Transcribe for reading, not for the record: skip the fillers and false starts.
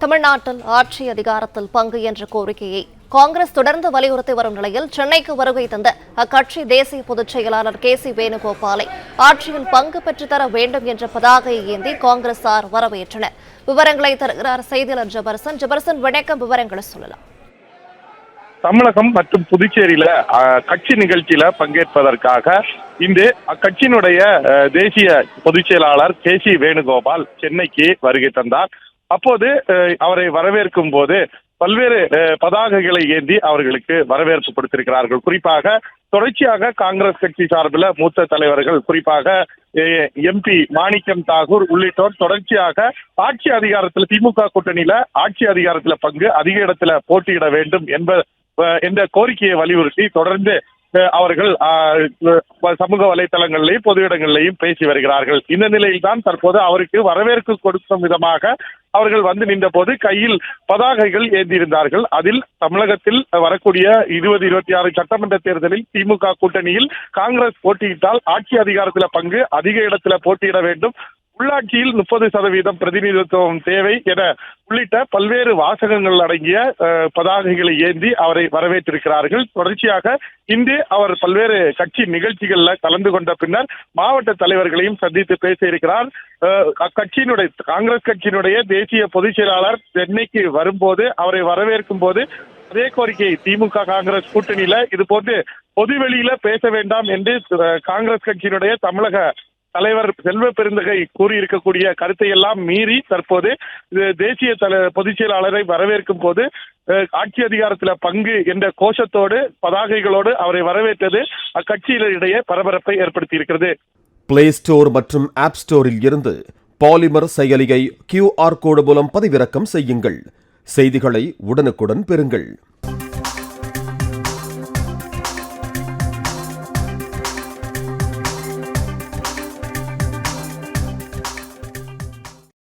தமிழ்நாட்டில் ஆட்சி அதிகாரத்தில் பங்கு என்ற கோரிக்கையை காங்கிரஸ் தொடர்ந்து வலியுறுத்தி வரும் நிலையில் சென்னைக்கு வருகை தந்த அக்கட்சி தேசிய பொதுச் செயலாளர் கே.சி. வேணுகோபாலை ஆட்சியில் பங்கு பெற்றுத்தர வேண்டும் என்ற பதாகையை ஏந்தி காங்கிரசார் வரவேற்றனர். விவரங்களை தருகிறார் செய்தியாளர் ஜெபர்சன். ஜெபர்சன், வணக்கம். விவரங்களை சொல்லலாம். தமிழகம் மற்றும் புதுச்சேரியில கட்சி நிகழ்ச்சியில பங்கேற்பதற்காக இன்று அக்கட்சியினுடைய தேசிய பொதுச் செயலாளர் கே.சி. வேணுகோபால் சென்னைக்கு வருகை தந்தார். அப்போது அவரை வரவேற்கும் போது பல்வேறு பதாகைகளை ஏந்தி அவர்களுக்கு வரவேற்பு கொடுத்திருக்கிறார்கள். குறிப்பாக தொடர்ச்சியாக காங்கிரஸ் கட்சி சார்பில் மூத்த தலைவர்கள், குறிப்பாக MP மாணிக்கம் தாகூர் உள்ளிட்டோர் தொடர்ச்சியாக ஆட்சி அதிகாரத்தில் திமுக கூட்டணியில ஆட்சி அதிகாரத்துல பங்கு அதிக இடத்துல போட்டியிட வேண்டும் என்ற கோரிக்கையை வலியுறுத்தி தொடர்ந்து அவர்கள் சமூக வலைதளங்களிலையும் பொது இடங்களிலையும் பேசி வருகிறார்கள். இந்த நிலையில் தான் தற்போது அவருக்கு வரவேற்பு கொடுக்கும் விதமாக அவர்கள் வந்து நின்ற போது கையில் பதாகைகள் ஏந்தியிருந்தார்கள். அதில் தமிழகத்தில் வரக்கூடிய 2026 சட்டமன்ற தேர்தலில் திமுக கூட்டணியில் காங்கிரஸ் போட்டியிட்டால் ஆட்சி அதிகாரத்துல பங்கு அதிக இடத்துல போட்டியிட வேண்டும், உள்ளாட்சியில் 30% பிரதிநிதித்துவம் தேவை என உள்ளிட்ட பல்வேறு வாசகங்கள் அடங்கிய பதாகைகளை ஏந்தி அவரை வரவேற்றிருக்கிறார்கள். தொடர்ச்சியாக இன்று அவர் பல்வேறு கட்சி நிகழ்ச்சிகள்ல கலந்து கொண்ட பின்னர் மாவட்ட தலைவர்களையும் சந்தித்து பேசியிருக்கிறார். அக்கட்சியினுடைய காங்கிரஸ் கட்சியினுடைய தேசிய பொதுச் செயலாளர் சென்னைக்கு வரும்போது அவரை வரவேற்கும் போது அதே கோரிக்கை திமுக காங்கிரஸ் கூட்டணியில இது போன்று பொதுவெளியில பேச வேண்டாம் என்று காங்கிரஸ் கட்சியினுடைய தமிழக தலைவர் செல்வ பெருந்தகை கூறியிருக்கக்கூடிய கருத்தை எல்லாம் மீறி தற்போது தேசிய பொதுச் செயலாளரை வரவேற்கும் போது ஆட்சி அதிகாரத்தில் பங்கு என்ற கோஷத்தோடு பதாகைகளோடு அவரை வரவேற்றது அக்கட்சியினரிடையே பரபரப்பை ஏற்படுத்தி இருக்கிறது. பிளே ஸ்டோர் மற்றும் ஆப் ஸ்டோரில் இருந்து பாலிமர் செயலியை QR கோடு மூலம் பதிவிறக்கம் செய்யுங்கள். செய்திகளை உடனுக்குடன் பெறுங்கள்.